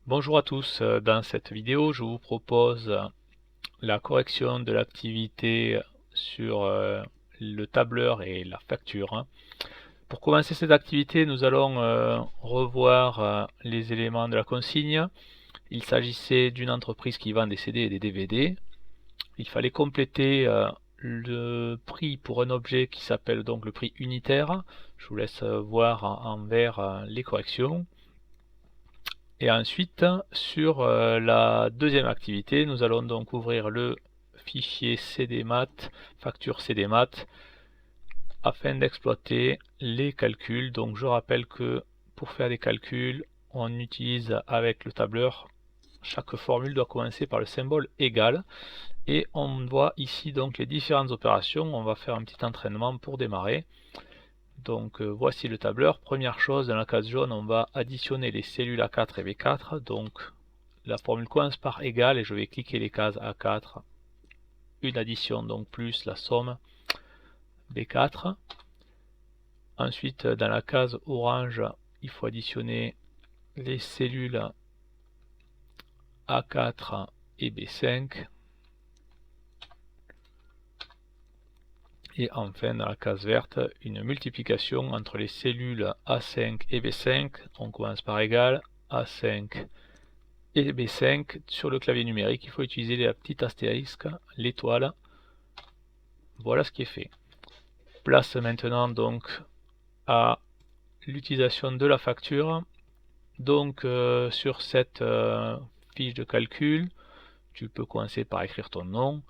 Bonjour à tous, dans cette vidéo je vous propose la correction de l'activité sur le tableur et la facture. Pour commencer cette activité, nous allons revoir les éléments de la consigne. Il s'agissait d'une entreprise qui vend des CD et des DVD. Il fallait compléter le prix pour un objet qui s'appelle donc le prix unitaire. Je vous laisse voir en vert les corrections. Et ensuite, sur la deuxième activité, nous allons donc ouvrir le fichier CDMat, facture CDMat, afin d'exploiter les calculs. Donc je rappelle que pour faire des calculs, on utilise avec le tableur, chaque formule doit commencer par le symbole égal. Et on voit ici donc les différentes opérations. On va faire un petit entraînement pour démarrer. Donc voici le tableur. Première chose, dans la case jaune, on va additionner les cellules A4 et B4. Donc la formule commence par égal et je vais cliquer les cases A4. Une addition, donc plus la somme B4. Ensuite, dans la case orange, il faut additionner les cellules A4 et B5. Et enfin, dans la case verte, une multiplication entre les cellules A5 et B5. On commence par égal, A5 et B5. Sur le clavier numérique, il faut utiliser la petite astérisque, l'étoile. Voilà ce qui est fait. Place maintenant donc à l'utilisation de la facture. Donc sur cette fiche de calcul, tu peux commencer par écrire ton nom.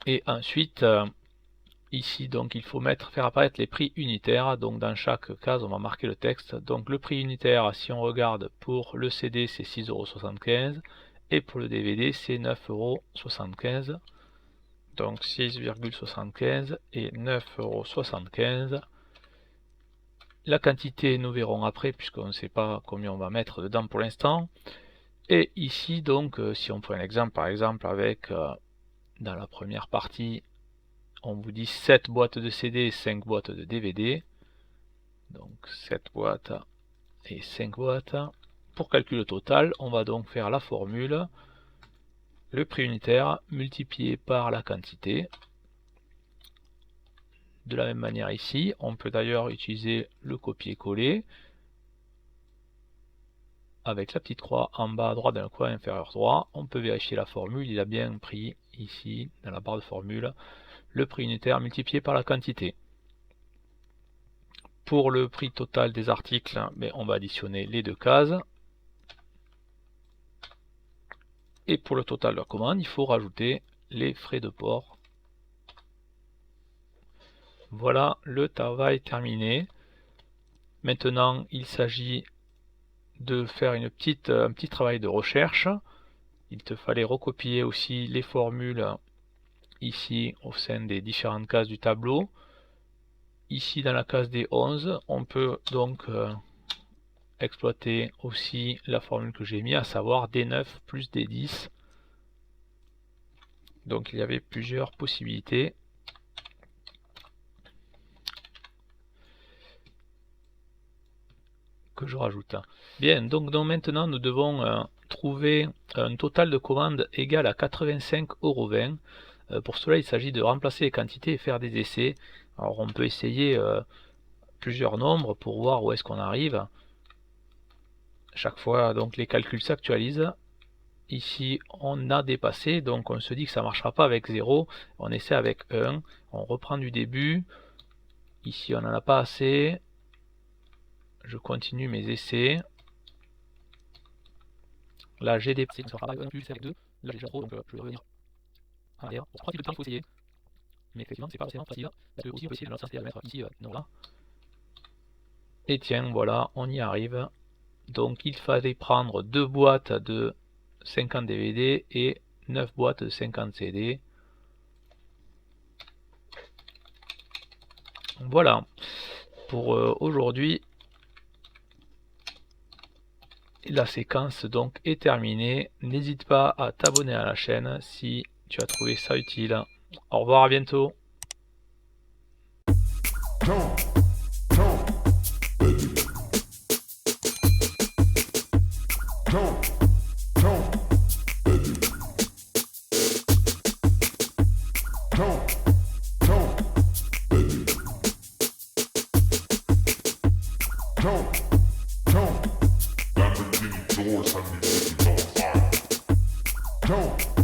Et ensuite, ici, donc, il faut faire apparaître les prix unitaires. Donc, dans chaque case, on va marquer le texte. Donc, le prix unitaire, si on regarde, pour le CD, c'est 6,75 € et pour le DVD, c'est 9,75 €. Donc, 6,75 et 9,75 €. La quantité, nous verrons après, puisqu'on ne sait pas combien on va mettre dedans pour l'instant. Et ici, donc, si on prend un exemple, par exemple, avec, dans la première partie, on vous dit 7 boîtes de CD et 5 boîtes de DVD. Donc 7 boîtes et 5 boîtes. Pour calculer le total, on va donc faire la formule, le prix unitaire multiplié par la quantité. De la même manière ici, on peut d'ailleurs utiliser le copier-coller avec la petite croix en bas à droite dans le coin inférieur droit. On peut vérifier la formule, il a bien pris ici dans la barre de formule le prix unitaire multiplié par la quantité. Pour le prix total des articles, on va additionner les deux cases. Et pour le total de la commande, il faut rajouter les frais de port. Voilà le travail terminé. Maintenant, il s'agit de faire un petit travail de recherche. Il te fallait recopier aussi les formules ici au sein des différentes cases du tableau. Ici dans la case des 11, on peut donc exploiter aussi la formule que j'ai mis, à savoir D9 plus D10. Donc il y avait plusieurs possibilités. Que je rajoute. Bien, donc maintenant nous devons trouver un total de commandes égal à 85,20 €. Pour cela, il s'agit de remplacer les quantités et faire des essais. Alors on peut essayer plusieurs nombres pour voir où est-ce qu'on arrive. Chaque fois, donc les calculs s'actualisent. Ici, on a dépassé, donc on se dit que ça ne marchera pas avec 0. On essaie avec 1. On reprend du début. Ici, on n'en a pas assez. Je continue mes essais. Là, j'ai dépassé, donc ça fera 1 plus avec 2. Là, j'ai déjà trop, donc je vais revenir en arrière. Pour 3 types de temps, il faut essayer. Mais effectivement, c'est pas forcément facile. Parce que aussi, on peut essayer de lancer à mettre ici, non là. Et tiens, voilà, on y arrive. Donc, il fallait prendre 2 boîtes de 50 DVD et 9 boîtes de 50 CD. Voilà. Pour aujourd'hui, la séquence donc est terminée. N'hésite pas à t'abonner à la chaîne si tu as trouvé ça utile. Au revoir, à bientôt. Lamborghini doors, honey, on fire.